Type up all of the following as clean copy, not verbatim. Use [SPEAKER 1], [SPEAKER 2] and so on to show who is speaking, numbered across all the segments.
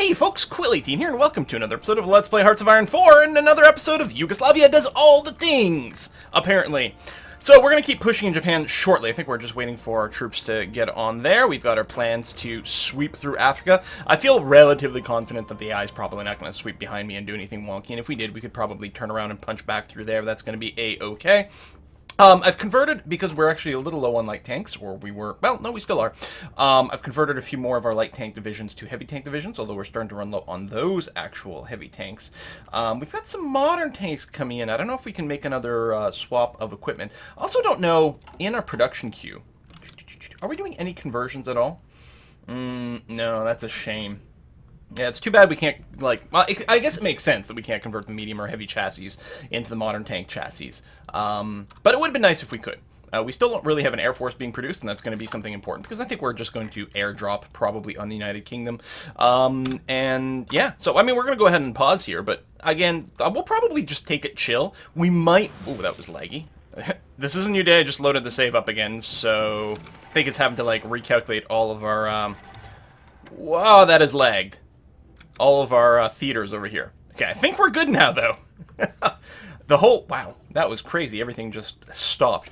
[SPEAKER 1] Hey folks, Consolidating here, and welcome to another episode of Let's Play Hearts of Iron 4, and another episode of Yugoslavia Does All the Things, apparently. So we're going to keep pushing in Japan shortly. I think we're just waiting for our troops to get on there. We've got our plans to sweep through Africa. I feel relatively confident that the AI is probably not going to sweep behind me and do anything wonky, and if we did, we could probably turn around and punch back through there. That's going to be A-okay. I've converted, because we're actually a little low on light tanks, or we were, well, no, we still are. I've converted a few more of our light tank divisions to heavy tank divisions, although we're starting to run low on those actual heavy tanks. We've got some modern tanks coming in. I don't know if we can make another swap of equipment. I also don't know, in our production queue, are we doing any conversions at all? No, that's a shame. Yeah, it's too bad we can't, like, well, I guess it makes sense that we can't convert the medium or heavy chassis into the modern tank chassis. But it would have been nice if we could. We still don't really have an Air Force being produced, and that's going to be something important, because I think we're just going to airdrop probably on the United Kingdom. And yeah, so, I mean, we're going to go ahead and pause here, but again, we'll probably just take it chill. We might, oh, that was laggy. This is a new day, I just loaded the save up again, so I think it's having to, like, recalculate all of our, wow, that is lagged. All of our theaters over here. Okay, I think we're good now, though. The whole... Wow, that was crazy. Everything just stopped.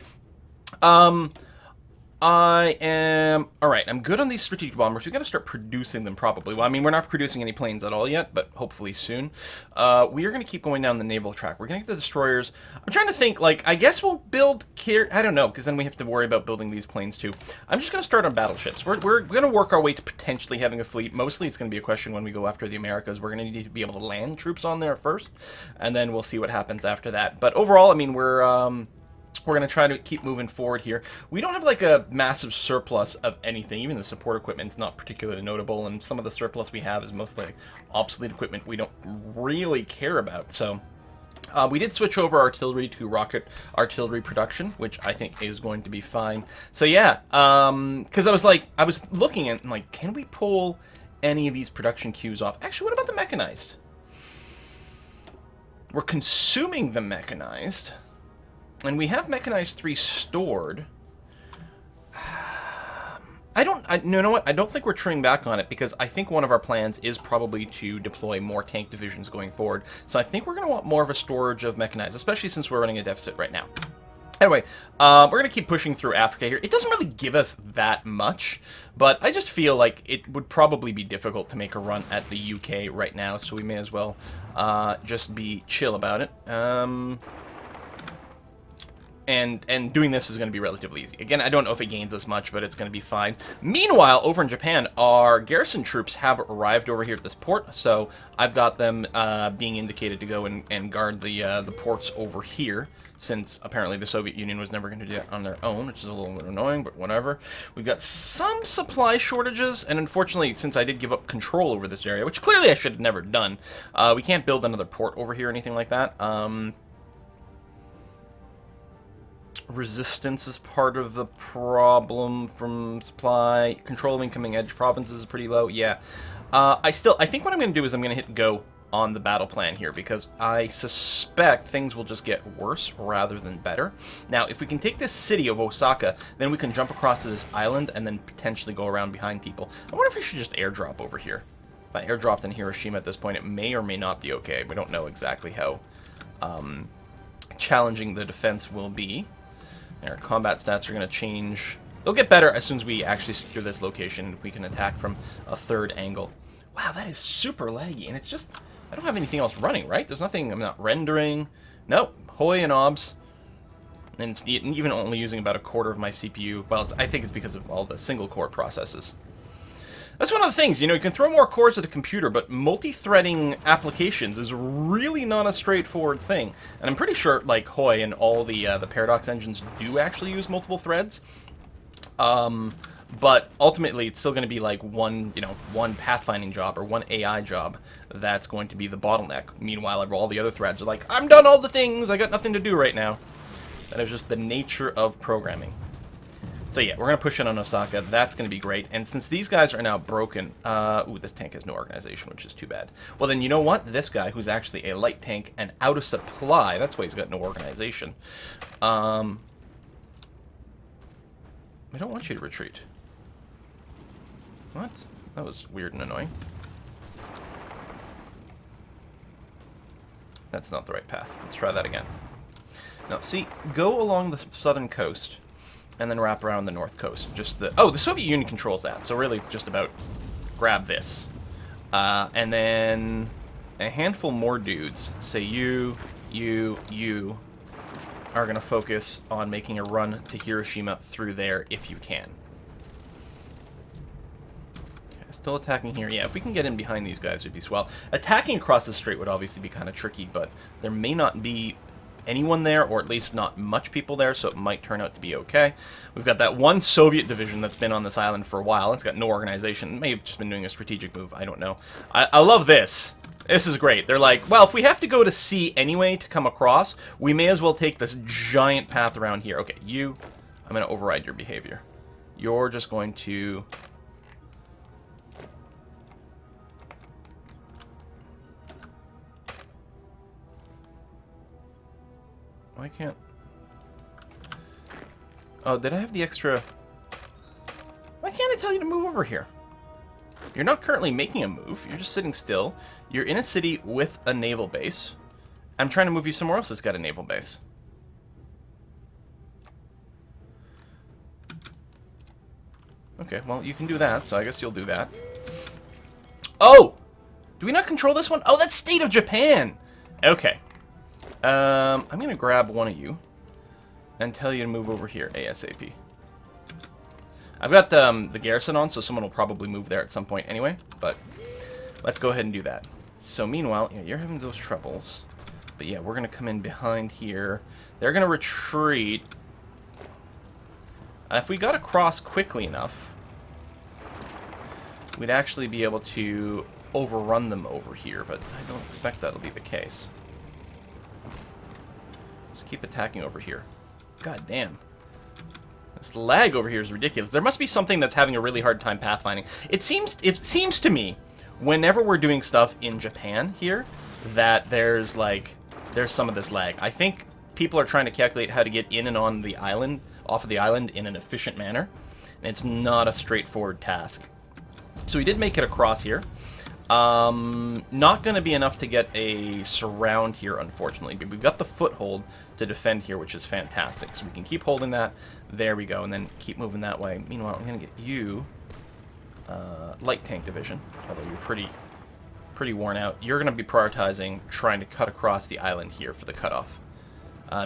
[SPEAKER 1] I am... Alright, I'm good on these strategic bombers. We've got to start producing them, probably. Well, I mean, we're not producing any planes at all yet, but hopefully soon. We are going to keep going down the naval track. We're going to get the destroyers. I'm trying to think, like, I guess we'll build... I don't know, because then we have to worry about building these planes, too. I'm just going to start on battleships. We're going to work our way to potentially having a fleet. Mostly, it's going to be a question when we go after the Americas. We're going to need to be able to land troops on there first, and then we'll see what happens after that. But overall, I mean, we're going to try to keep moving forward here. We don't have, like, a massive surplus of anything. Even the support equipment's not particularly notable, and some of the surplus we have is mostly like, obsolete equipment we don't really care about. So, we did switch over artillery to rocket artillery production, which I think is going to be fine. So, yeah, because I was looking at, like, can we pull any of these production queues off? Actually, what about the mechanized? We're consuming the mechanized. And we have Mechanized 3 stored. You know what? I don't think we're trimming back on it, because I think one of our plans is probably to deploy more tank divisions going forward. So I think we're going to want more of a storage of Mechanized, especially since we're running a deficit right now. Anyway, we're going to keep pushing through Africa here. It doesn't really give us that much, but I just feel like it would probably be difficult to make a run at the UK right now, so we may as well just be chill about it. And doing this is going to be relatively easy. Again, I don't know if it gains us much, but it's going to be fine. Meanwhile, over in Japan, our garrison troops have arrived over here at this port, so I've got them being indicated to go and guard the ports over here, since apparently the Soviet Union was never going to do that on their own, which is a little bit annoying, but whatever. We've got some supply shortages, and unfortunately, since I did give up control over this area, which clearly I should have never done, we can't build another port over here or anything like that. Resistance is part of the problem from supply. Control of incoming edge provinces is pretty low. Yeah. I think what I'm going to do is I'm going to hit go on the battle plan here, because I suspect things will just get worse rather than better. Now, if we can take this city of Osaka, then we can jump across to this island and then potentially go around behind people. I wonder if we should just airdrop over here. If I airdropped in Hiroshima at this point, it may or may not be okay. We don't know exactly how challenging the defense will be. Our combat stats are going to change. They'll get better as soon as we actually secure this location. We can attack from a third angle. Wow, that is super laggy. And it's just, I don't have anything else running, right? There's nothing, I'm not rendering. Nope, hoy and obs. And it's even only using about a quarter of my CPU. Well, I think it's because of all the single core processes. That's one of the things, you know, you can throw more cores at a computer, but multi-threading applications is really not a straightforward thing. And I'm pretty sure, like, Hoi and all the Paradox engines do actually use multiple threads. But ultimately, it's still going to be like one pathfinding job or one AI job that's going to be the bottleneck. Meanwhile, all the other threads are like, I'm done all the things, I got nothing to do right now. That is just the nature of programming. So yeah, we're going to push in on Osaka. That's going to be great. And since these guys are now broken... ooh, this tank has no organization, which is too bad. Well, then you know what? This guy, who's actually a light tank and out of supply, that's why he's got no organization. I don't want you to retreat. What? That was weird and annoying. that's not the right path. Let's try that again. Now, see, go along the southern coast, and then wrap around the north coast. Just the... Oh, the Soviet Union controls that, so really it's just about grab this. And then a handful more dudes, say you, are going to focus on making a run to Hiroshima through there if you can. Okay, still attacking here. Yeah, if we can get in behind these guys, it would be swell. Attacking across the strait would obviously be kind of tricky, but there may not be anyone there, or at least not much people there, so it might turn out to be okay. We've got that one Soviet division that's been on this island for a while. It's got no organization. It may have just been doing a strategic move. I don't know. I love this. This is great. They're like, well, if we have to go to sea anyway to come across, we may as well take this giant path around here. Okay, you, I'm going to override your behavior. You're just going to... Why can't... Oh, did I have the extra... Why can't I tell you to move over here? You're not currently making a move. You're just sitting still. You're in a city with a naval base. I'm trying to move you somewhere else that's got a naval base. Okay, well, you can do that, so I guess you'll do that. Oh! Do we not control this one? Oh, that's State of Japan! Okay. I'm going to grab one of you and tell you to move over here ASAP. I've got the garrison on, so someone will probably move there at some point anyway, but let's go ahead and do that. So meanwhile, yeah, you're having those troubles, but yeah, we're going to come in behind here. They're going to retreat. If we got across quickly enough, we'd actually be able to overrun them over here, but I don't expect that'll be the case. Just keep attacking over here. God damn. This lag over here is ridiculous. There must be something that's having a really hard time pathfinding. It seems to me, whenever we're doing stuff in Japan here, that there's some of this lag. I think people are trying to calculate how to get in and on the island, off of the island in an efficient manner, and it's not a straightforward task. So we did make it across here. Not going to be enough to get a surround here, unfortunately, but we've got the foothold to defend here, which is fantastic. So we can keep holding that. There we go, and then keep moving that way. Meanwhile, I'm going to get you light tank division, although you're pretty worn out. You're going to be prioritizing trying to cut across the island here for the cutoff.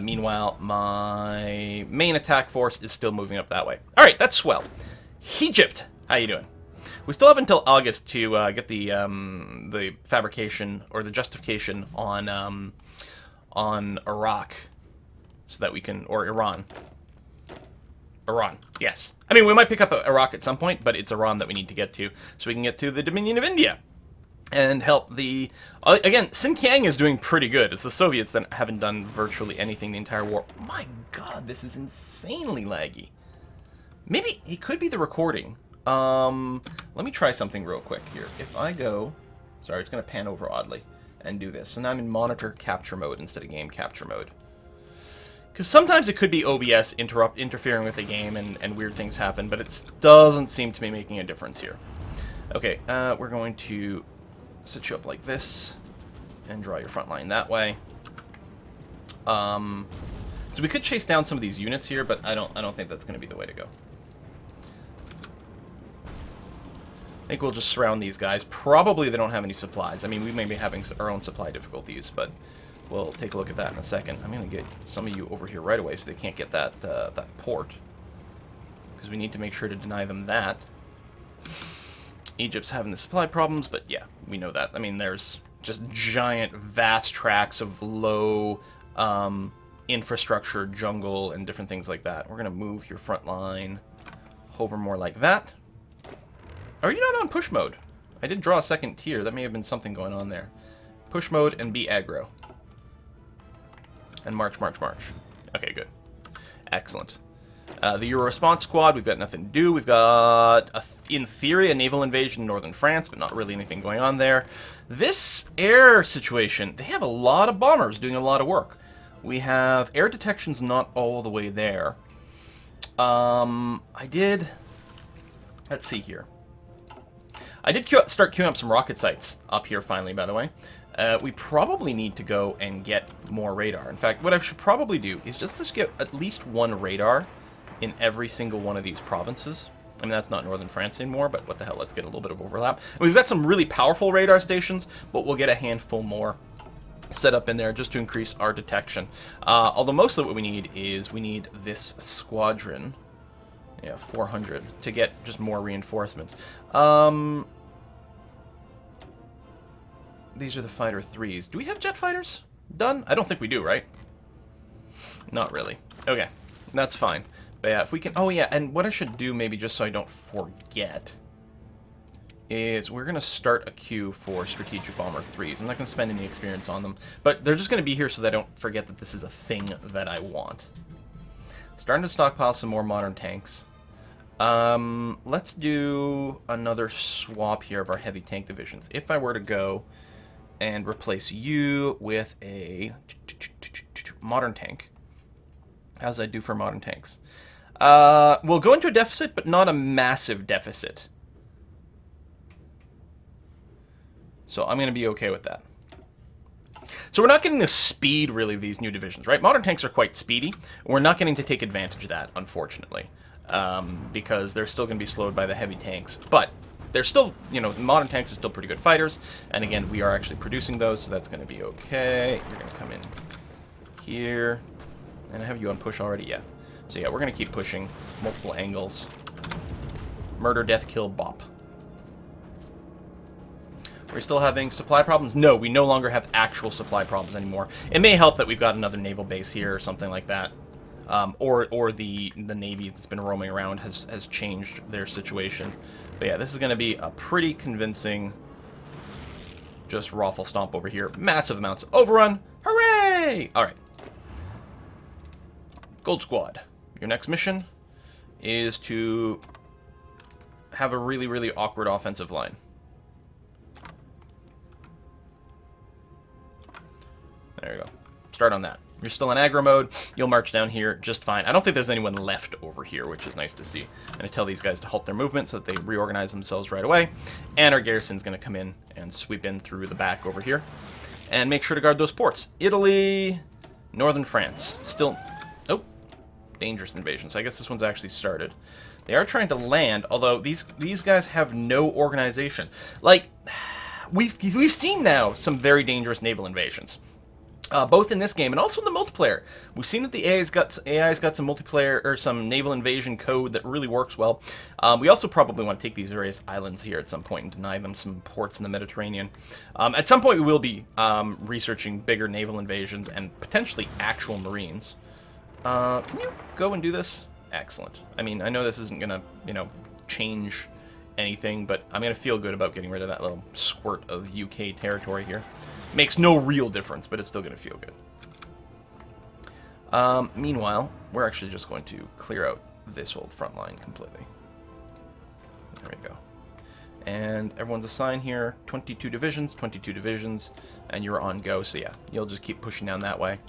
[SPEAKER 1] Meanwhile, my main attack force is still moving up that way. All right, that's swell. Egypt, how you doing? We still have until August to get the fabrication or the justification on Iraq, so that we can, or Iran. Iran, yes. I mean, we might pick up Iraq at some point, but it's Iran that we need to get to, so we can get to the Dominion of India and help the... again, Xinjiang is doing pretty good. It's the Soviets that haven't done virtually anything the entire war. My God, this is insanely laggy. Maybe it could be the recording. Let me try something real quick here. If I go... Sorry, it's going to pan over oddly and do this. So now I'm in monitor capture mode instead of game capture mode. Because sometimes it could be OBS interfering with the game and weird things happen, but it doesn't seem to be making a difference here. Okay, we're going to set you up like this and draw your front line that way. So we could chase down some of these units here, but I don't think that's going to be the way to go. I think we'll just surround these guys. Probably they don't have any supplies. I mean, we may be having our own supply difficulties, but we'll take a look at that in a second. I'm going to get some of you over here right away so they can't get that port, because we need to make sure to deny them that. Egypt's having the supply problems, but yeah, we know that. I mean, there's just giant, vast tracts of low infrastructure, jungle, and different things like that. We're going to move your front line over more like that. Are you not on push mode? I did draw a second tier. That may have been something going on there. Push mode and be aggro. And march, march, march. Okay, good. Excellent. The Euro Response Squad, we've got nothing to do. We've got, in theory, a naval invasion in northern France, but not really anything going on there. This air situation, they have a lot of bombers doing a lot of work. We have air detections not all the way there. Let's see here. I did start queuing up some rocket sites up here finally, by the way. We probably need to go and get more radar. In fact, what I should probably do is just get at least one radar in every single one of these provinces. I mean, that's not northern France anymore, but what the hell, let's get a little bit of overlap. And we've got some really powerful radar stations, but we'll get a handful more set up in there just to increase our detection. Although mostly what we need is we need this squadron, yeah, 400, to get just more reinforcements. These are the fighter 3s. Do we have jet fighters done? I don't think we do, right? Not really. Okay, that's fine. But yeah, if we can... Oh yeah, and what I should do, maybe just so I don't forget, is we're going to start a queue for Strategic Bomber 3s. I'm not going to spend any experience on them, but they're just going to be here so that I don't forget that this is a thing that I want. Starting to stockpile some more modern tanks. Let's do another swap here of our heavy tank divisions. If I were to go and replace you with a modern tank, how's I do for modern tanks? We'll go into a deficit, but not a massive deficit. So I'm going to be okay with that. So we're not getting the speed, really, of these new divisions, right? Modern tanks are quite speedy. We're not getting to take advantage of that, unfortunately, because they're still going to be slowed by the heavy tanks. But they're still, you know, modern tanks are still pretty good fighters. And again, we are actually producing those, so that's going to be okay. You're going to come in here. And I have you on push already? Yeah. So yeah, we're going to keep pushing multiple angles. Murder, death, kill, bop. Are we still having supply problems? No, we no longer have actual supply problems anymore. It may help that we've got another naval base here or something like that. Or the Navy that's been roaming around has changed their situation. But yeah, this is going to be a pretty convincing just raffle stomp over here. Massive amounts of overrun. Hooray! All right. Gold Squad. Your next mission is to have a really, really awkward offensive line. There you go. Start on that. You're still in aggro mode. You'll march down here just fine. I don't think there's anyone left over here, which is nice to see. I'm going to tell these guys to halt their movement so that they reorganize themselves right away. And our garrison's going to come in and sweep in through the back over here. And make sure to guard those ports. Italy, northern France. Still... Oh, dangerous invasion. So I guess this one's actually started. They are trying to land, although these guys have no organization. Like, we've seen now some very dangerous naval invasions. Both in this game and also in the multiplayer. We've seen that the AI's got some multiplayer or some naval invasion code that really works well. We also probably want to take these various islands here at some point and deny them some ports in the Mediterranean. At some point we will be researching bigger naval invasions and potentially actual Marines. Can you go and do this? Excellent. I mean, I know this isn't going to, you know, change anything, but I'm going to feel good about getting rid of that little squirt of UK territory here. Makes no real difference, but it's still going to feel good. Meanwhile, we're actually just going to clear out this old front line completely. There we go. And everyone's assigned here. 22 divisions, and you're on go. So yeah, you'll just keep pushing down that way.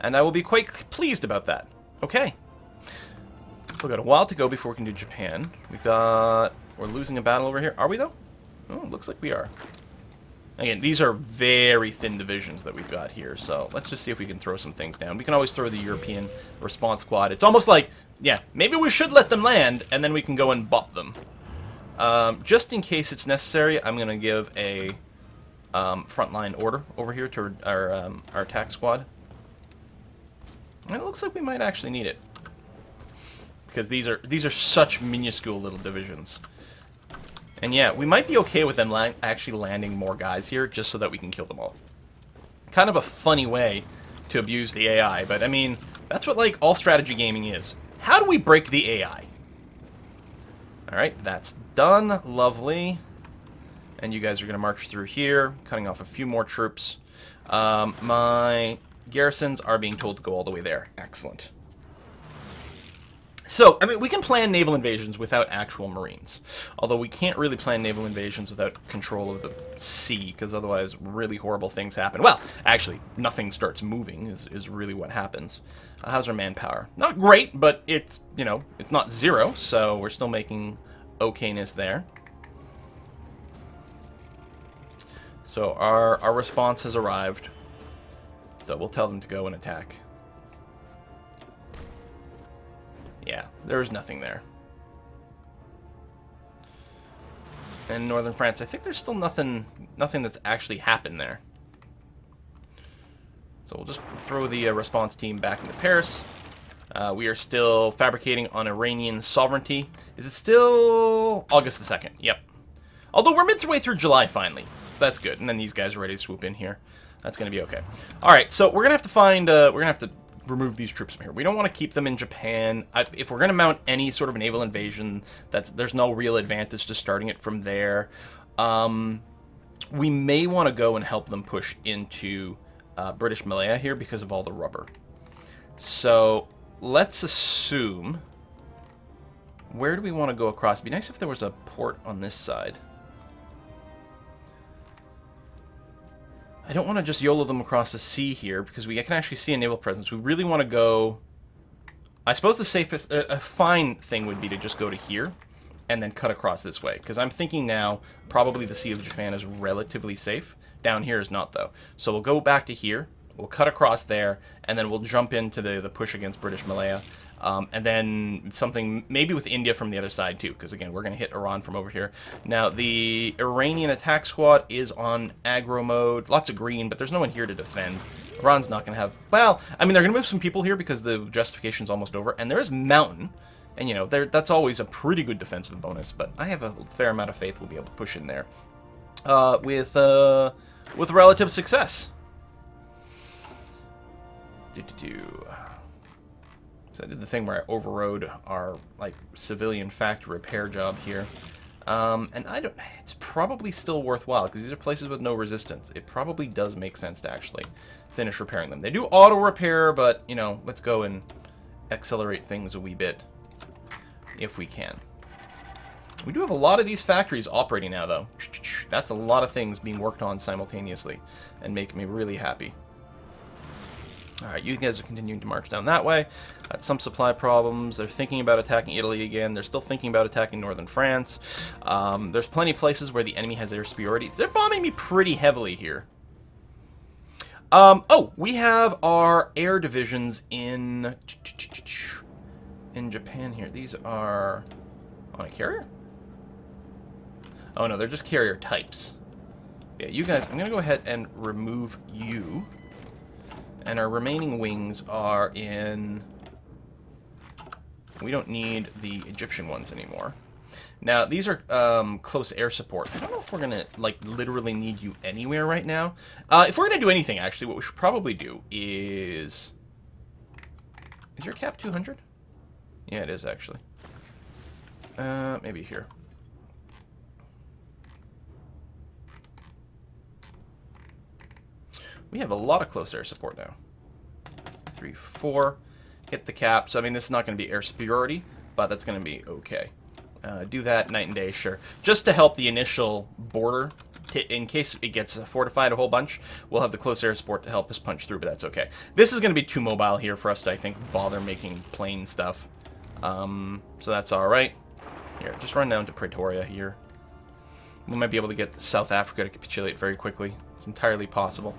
[SPEAKER 1] And I will be quite pleased about that. Okay. We've got a while to go before we can do Japan. We're losing a battle over here. Are we, though? Oh, looks like we are. Again, these are very thin divisions that we've got here, so let's just see if we can throw some things down. We can always throw the European response squad. It's almost like, yeah, maybe we should let them land, and then we can go and bop them. Just in case it's necessary, I'm going to give a frontline order over here to our attack squad. And it looks like we might actually need it. Because these are such minuscule little divisions. And yeah, we might be okay with them actually landing more guys here, just so that we can kill them all. Kind of a funny way to abuse the AI, but I mean, that's what, like, all strategy gaming is. How do we break the AI? Alright, that's done. Lovely. And you guys are going to march through here, cutting off a few more troops. My garrisons are being told to go all the way there. Excellent. So, I mean, we can plan naval invasions without actual Marines. Although we can't really plan naval invasions without control of the sea, because otherwise really horrible things happen. Well, actually, nothing starts moving is really what happens. How's our manpower? Not great, but it's, you know, it's not zero, so we're still making okayness there. So our response has arrived. So we'll tell them to go and attack. Yeah, there's nothing there. And northern France, I think there's still nothing that's actually happened there. So we'll just throw the response team back into Paris. We are still fabricating on Iranian sovereignty. Is it still August the 2nd? Yep. Although we're midway through July finally, so that's good. And then these guys are ready to swoop in here. That's going to be okay. All right, so we're gonna have to find. We're gonna have to remove these troops from here. We don't want to keep them in Japan. If we're going to mount any sort of naval invasion, there's no real advantage to starting it from there. We may want to go and help them push into British Malaya here because of all the rubber. So let's assume... Where do we want to go across? It'd be nice if there was a port on this side. I don't want to just YOLO them across the sea here, because I can actually see a naval presence. We really want to go... I suppose the safest... a fine thing would be to just go to here, and then cut across this way. Because I'm thinking now, probably the Sea of Japan is relatively safe. Down here is not, though. So we'll go back to here, we'll cut across there, and then we'll jump into the push against British Malaya. And then something maybe with India from the other side too, because again, we're going to hit Iran from over here. Now, the Iranian attack squad is on aggro mode. Lots of green, but there's no one here to defend. Iran's not going to have... Well, I mean, they're going to move some people here because the justification's almost over. And there is mountain, and you know, that's always a pretty good defensive bonus. But I have a fair amount of faith we'll be able to push in there with relative success. So I did the thing where I overrode our civilian factory repair job here, and it's probably still worthwhile because these are places with no resistance. It probably does make sense to actually finish repairing them. They do auto repair, but you know, let's go and accelerate things a wee bit if we can. We do have a lot of these factories operating now, though. That's a lot of things being worked on simultaneously, and make me really happy. Alright, you guys are continuing to march down that way. Got some supply problems. They're thinking about attacking Italy again. They're still thinking about attacking northern France. There's plenty of places where the enemy has air superiority. They're bombing me pretty heavily here. Oh, we have our air divisions in Japan here. These are on a carrier? Oh no, they're just carrier types. Yeah, you guys, I'm going to go ahead and remove you. And our remaining wings are in... We don't need the Egyptian ones anymore. Now, these are close air support. I don't know if we're going to, literally need you anywhere right now. If we're going to do anything, actually, what we should probably do is... Is your cap 200? Yeah, it is, actually. Maybe here. We have a lot of close air support now. 3, 4. Hit the cap. So, I mean, this is not going to be air superiority, but that's going to be okay. Do that night and day, sure. Just to help the initial border, in case it gets fortified a whole bunch, we'll have the close air support to help us punch through, but that's okay. This is going to be too mobile here for us to, I think, bother making plane stuff. So that's alright. Here, just run down to Pretoria here. We might be able to get South Africa to capitulate very quickly. It's entirely possible.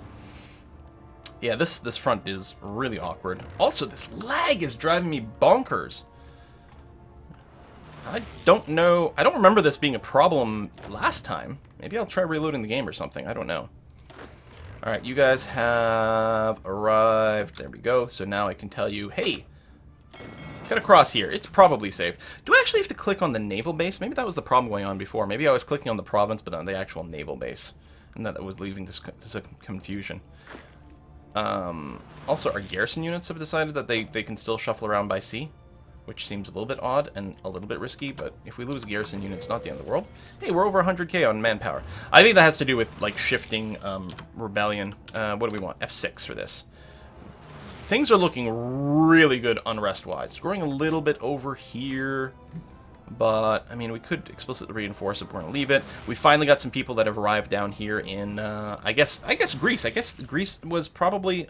[SPEAKER 1] Yeah, this front is really awkward. Also, this lag is driving me bonkers. I don't know. I don't remember this being a problem last time. Maybe I'll try reloading the game or something. I don't know. Alright, you guys have arrived. There we go. So now I can tell you, hey, cut across here. It's probably safe. Do I actually have to click on the naval base? Maybe that was the problem going on before. Maybe I was clicking on the province, but on the actual naval base. And that was leaving this confusion. Also, our garrison units have decided that they can still shuffle around by sea, which seems a little bit odd and a little bit risky, but if we lose garrison units, not the end of the world. Hey, we're over 100k on manpower. I think that has to do with, shifting rebellion. What do we want? F6 for this. Things are looking really good unrest-wise. Growing a little bit over here, but, I mean, we could explicitly reinforce if we're going to leave it. We finally got some people that have arrived down here in, I guess Greece. I guess Greece was probably,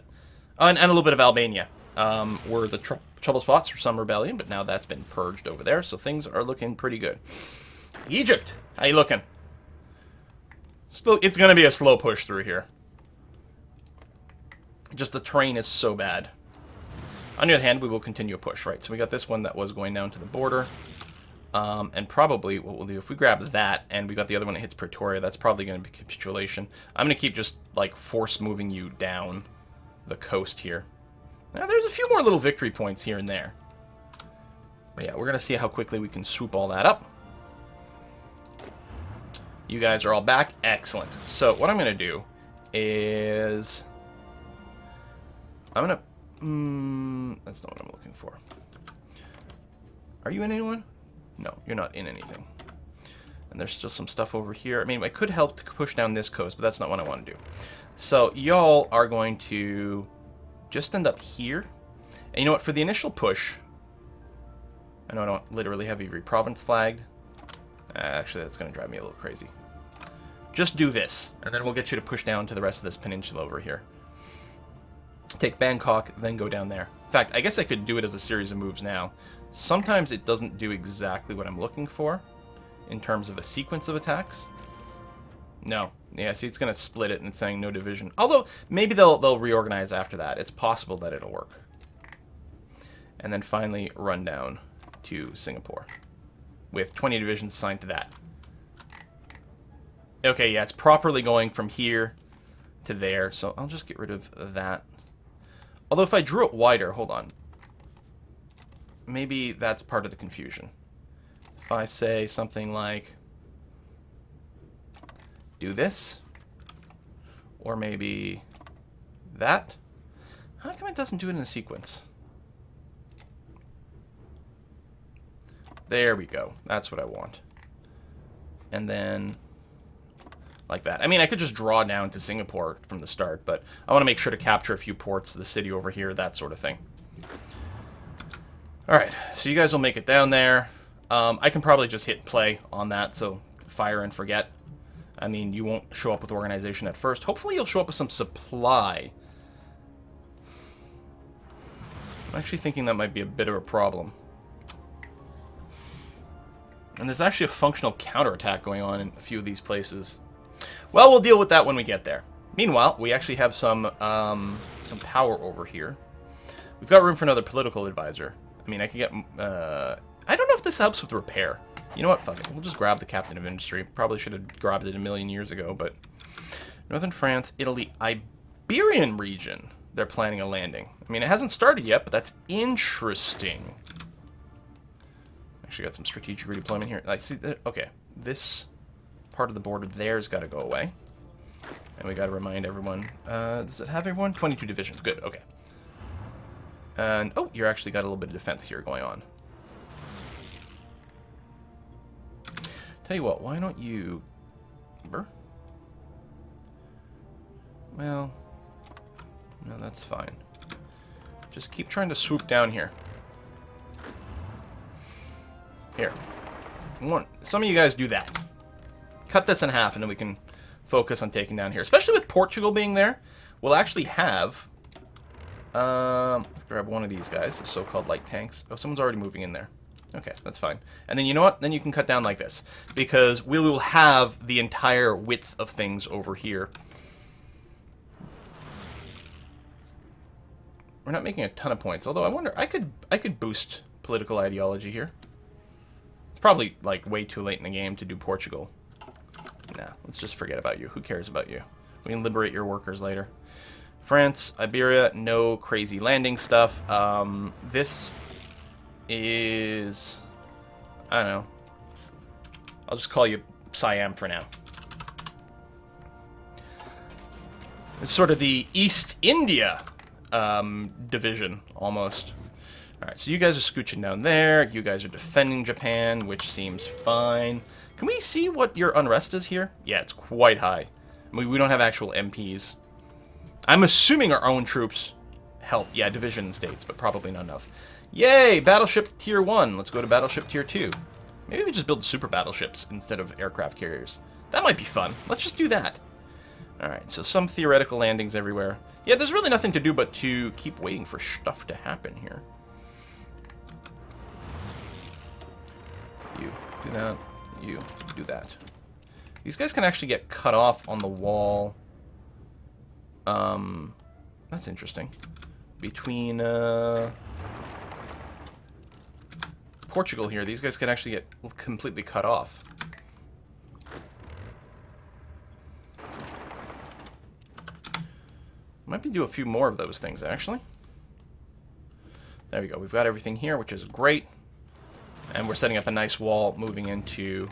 [SPEAKER 1] and a little bit of Albania, were the trouble spots for some rebellion, but now that's been purged over there, so things are looking pretty good. Egypt, how you looking? Still, it's going to be a slow push through here. Just the terrain is so bad. On the other hand, we will continue a push, right? So we got this one that was going down to the border. And probably what we'll do, if we grab that, and we got the other one that hits Pretoria, that's probably going to be capitulation. I'm going to keep just, like, force moving you down the coast here. Now, there's a few more little victory points here and there. But yeah, we're going to see how quickly we can swoop all that up. You guys are all back. Excellent. So what I'm going to do is... I'm going to... that's not what I'm looking for. Are you in anyone? No, you're not in anything. And there's still some stuff over here. I mean, I could help to push down this coast, but that's not what I want to do. So y'all are going to just end up here. And you know what? For the initial push... I know I don't literally have every province flagged. Actually, that's going to drive me a little crazy. Just do this, and then we'll get you to push down to the rest of this peninsula over here. Take Bangkok, then go down there. In fact, I guess I could do it as a series of moves now. Sometimes it doesn't do exactly what I'm looking for in terms of a sequence of attacks. No. Yeah, see, it's going to split it and it's saying no division. Although, maybe they'll reorganize after that. It's possible that it'll work. And then finally run down to Singapore with 20 divisions assigned to that. Okay, yeah, it's properly going from here to there, so I'll just get rid of that. Although if I drew it wider, hold on. Maybe that's part of the confusion. If I say something like, do this, or maybe that. How come it doesn't do it in a sequence? There we go. That's what I want. And then... like that. I mean, I could just draw down to Singapore from the start, but I want to make sure to capture a few ports, the city over here, that sort of thing. Alright, so you guys will make it down there. I can probably just hit play on that, so fire and forget. I mean, you won't show up with organization at first. Hopefully you'll show up with some supply. I'm actually thinking that might be a bit of a problem. And there's actually a functional counterattack going on in a few of these places. Well, we'll deal with that when we get there. Meanwhile, we actually have some power over here. We've got room for another political advisor. I mean, I could get... I don't know if this helps with repair. You know what? Fuck it. We'll just grab the captain of industry. Probably should have grabbed it a million years ago, but... Northern France, Italy, Iberian region. They're planning a landing. I mean, it hasn't started yet, but that's interesting. Actually got some strategic redeployment here. I see that. Okay. This... part of the border there's got to go away. And we got to remind everyone. Does it have everyone? 22 divisions. Good, okay. And, oh, you're actually got a little bit of defense here going on. Tell you what, why don't you... Well, no, that's fine. Just keep trying to swoop down here. Here. Some of you guys do that. Cut this in half, and then we can focus on taking down here. Especially with Portugal being there, we'll actually have... let's grab one of these guys, the so-called light tanks. Oh, someone's already moving in there. Okay, that's fine. And then you know what? Then you can cut down like this. Because we will have the entire width of things over here. We're not making a ton of points. Although I wonder, I could boost political ideology here. It's probably, like, way too late in the game to do Portugal. Nah, let's just forget about you. Who cares about you? We can liberate your workers later. France, Iberia, no crazy landing stuff. This is... I don't know. I'll just call you Siam for now. It's sort of the East India division, almost. Alright, so you guys are scooching down there. You guys are defending Japan, which seems fine. Can we see what your unrest is here? Yeah, it's quite high. I mean, we don't have actual MPs. I'm assuming our own troops help. Yeah, division states, but probably not enough. Yay! Battleship Tier 1. Let's go to Battleship Tier 2. Maybe we just build super battleships instead of aircraft carriers. That might be fun. Let's just do that. Alright, so some theoretical landings everywhere. Yeah, there's really nothing to do but to keep waiting for stuff to happen here. You do that. You do that. These guys can actually get cut off on the wall. That's interesting. Between Portugal here, these guys can actually get completely cut off. Might be do a few more of those things, actually. There we go. We've got everything here, which is great. And we're setting up a nice wall moving into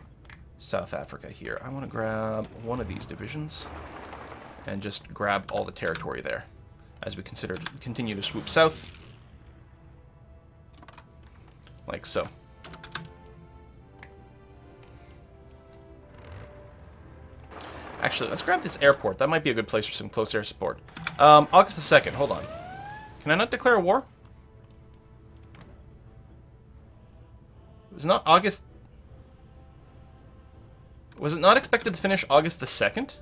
[SPEAKER 1] South Africa here. I want to grab one of these divisions and just grab all the territory there as we continue to swoop south. Like so. Actually, let's grab this airport. That might be a good place for some close air support. August the 2nd. Hold on. Can I not declare a war? It was not August... Was it not expected to finish August the 2nd?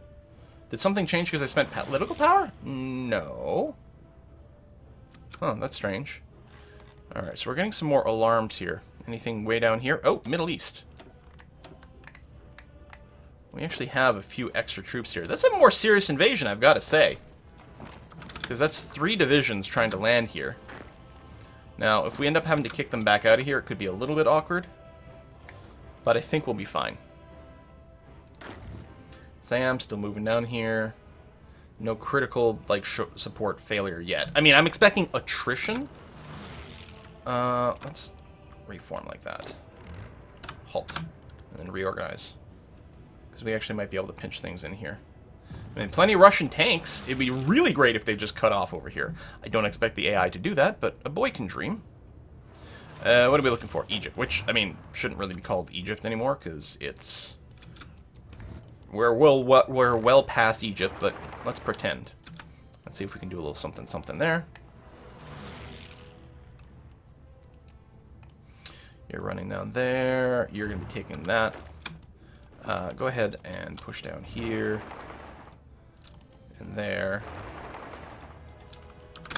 [SPEAKER 1] Did something change because I spent political power? No. Oh, that's strange. Alright, so we're getting some more alarms here. Anything way down here? Oh, Middle East. We actually have a few extra troops here. That's a more serious invasion, I've got to say. Because that's 3 divisions trying to land here. Now, if we end up having to kick them back out of here, it could be a little bit awkward. But I think we'll be fine. Sam, still moving down here. No critical, like, support failure yet. I mean, I'm expecting attrition. Let's reform like that. Halt. And then reorganize. Because we actually might be able to pinch things in here. I mean, plenty of Russian tanks. It'd be really great if they just cut off over here. I don't expect the AI to do that, but a boy can dream. What are we looking for? Egypt, which, I mean, shouldn't really be called Egypt anymore, because it's... We're well past Egypt, but let's pretend. Let's see if we can do a little something there. You're running down there. You're going to be taking that. Go ahead and push down here. And there.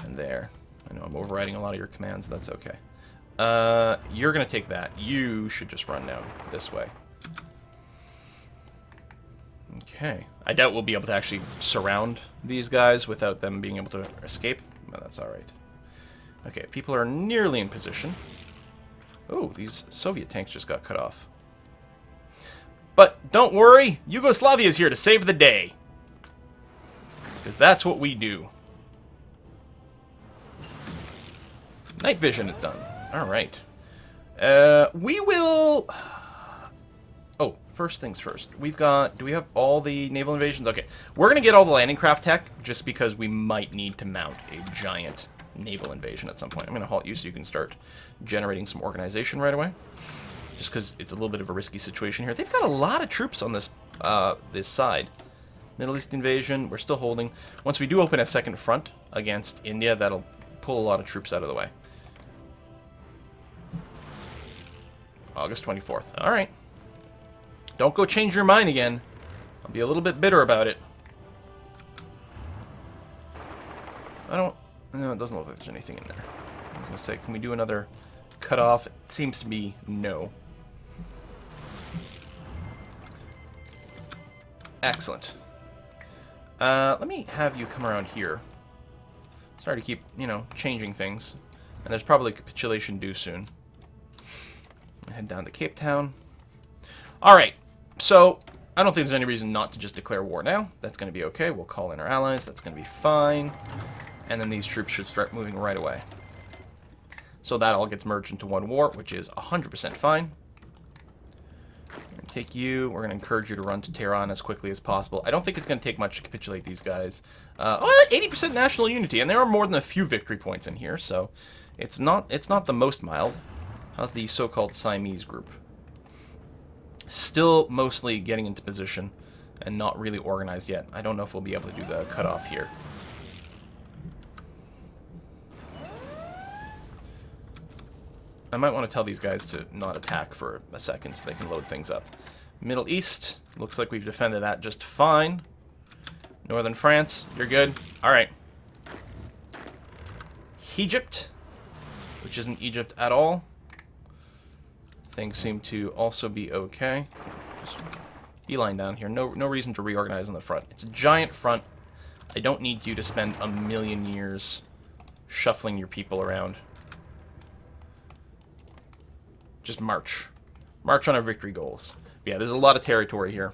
[SPEAKER 1] And there. I know I'm overriding a lot of your commands. That's okay. You're going to take that. You should just run down this way. Okay. I doubt we'll be able to actually surround these guys without them being able to escape. But that's alright. Okay, people are nearly in position. Oh, these Soviet tanks just got cut off. But don't worry, Yugoslavia is here to save the day. Because that's what we do. Night vision is done. Alright. We will... Oh, first things first. We've got... Do we have all the naval invasions? Okay. We're going to get all the landing craft tech just because we might need to mount a giant naval invasion at some point. I'm going to halt you so you can start generating some organization right away. Just because it's a little bit of a risky situation here. They've got a lot of troops on this this side. Middle East invasion, we're still holding. Once we do open a second front against India, that'll pull a lot of troops out of the way. August 24th. All right. Don't go change your mind again. I'll be a little bit bitter about it. No, it doesn't look like there's anything in there. I was going to say, can we do another cutoff? It seems to be no. Excellent. Let me have you come around here. Sorry to keep, changing things. And there's probably capitulation due soon. Head down to Cape Town. Alright, so I don't think there's any reason not to just declare war now. That's going to be okay. We'll call in our allies. That's going to be fine. And then these troops should start moving right away. So that all gets merged into one war, which is 100% fine. We're going to take you. We're going to encourage you to run to Tehran as quickly as possible. I don't think it's going to take much to capitulate these guys. 80% national unity, and there are more than a few victory points in here, so it's not the most mild. How's the so-called Siamese group? Still mostly getting into position and not really organized yet. I don't know if we'll be able to do the cutoff here. I might want to tell these guys to not attack for a second so they can load things up. Middle East, looks like we've defended that just fine. Northern France, you're good. Alright. Egypt, which isn't Egypt at all. Things seem to also be okay. Just beeline down here. No reason to reorganize on the front. It's a giant front. I don't need you to spend a million years shuffling your people around. Just march. March on our victory goals. But yeah, there's a lot of territory here.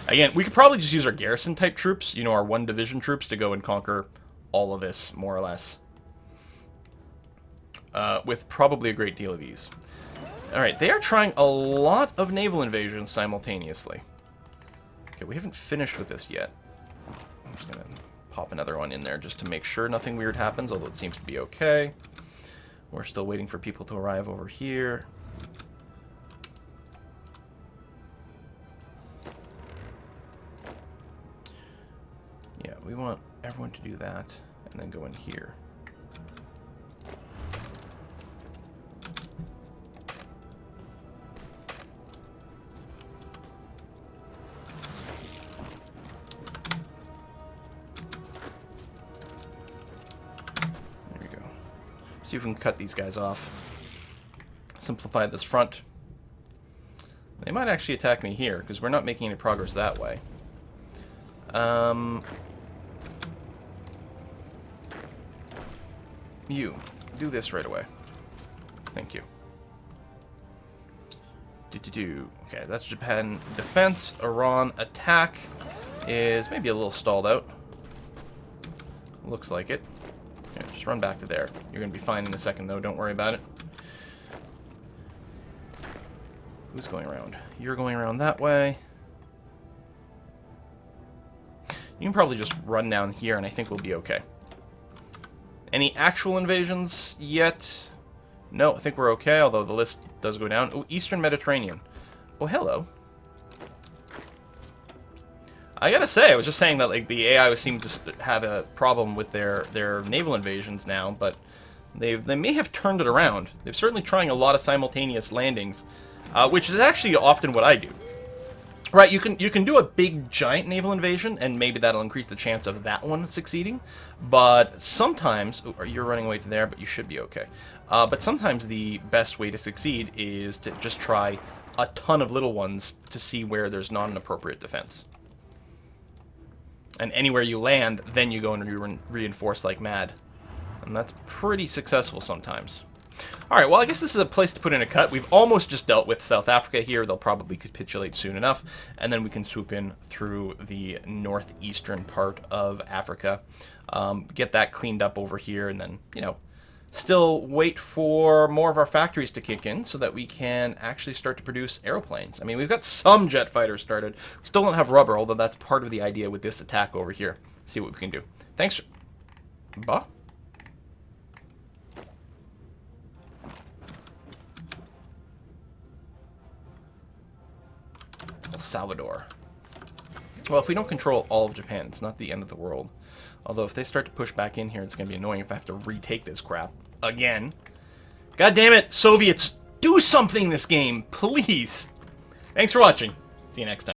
[SPEAKER 1] Again, we could probably just use our garrison-type troops, you know, our one-division troops, to go and conquer all of this, more or less. With probably a great deal of ease. Alright, they are trying a lot of naval invasions simultaneously. Okay, we haven't finished with this yet. I'm just going to pop another one in there just to make sure nothing weird happens, although it seems to be okay. We're still waiting for people to arrive over here. Yeah, we want everyone to do that, and then go in here. There we go. See if we can cut these guys off. Simplify this front. They might actually attack me here, because we're not making any progress that way. You, do this right away. Thank you. Okay, that's Japan defense. Iran attack is maybe a little stalled out. Looks like it. Okay, just run back to there. You're going to be fine in a second, though. Don't worry about it. Who's going around? You're going around that way. You can probably just run down here, and I think we'll be okay. Any actual invasions yet? No, I think we're okay, although the list does go down. Oh, Eastern Mediterranean. Oh, hello. I gotta say, I was just saying that like the AI seemed to have a problem with their naval invasions now, but they may have turned it around. They're certainly trying a lot of simultaneous landings, which is actually often what I do. Right, you can do a big giant naval invasion, and maybe that'll increase the chance of that one succeeding. But sometimes, you're running away to there, but you should be okay. But sometimes the best way to succeed is to just try a ton of little ones to see where there's not an appropriate defense. And anywhere you land, then you go and reinforce like mad. And that's pretty successful sometimes. Alright, well, I guess this is a place to put in a cut. We've almost just dealt with South Africa here. They'll probably capitulate soon enough. And then we can swoop in through the northeastern part of Africa. Get that cleaned up over here, and then, you know, still wait for more of our factories to kick in so that we can actually start to produce aeroplanes. I mean, we've got some jet fighters started. We still don't have rubber, although that's part of the idea with this attack over here. See what we can do. Thanks. Bah. El Salvador. Well, if we don't control all of Japan, it's not the end of the world. Although if they start to push back in here, it's going to be annoying if I have to retake this crap again. God damn it, Soviets, do something this game, please. Thanks for watching. See you next time.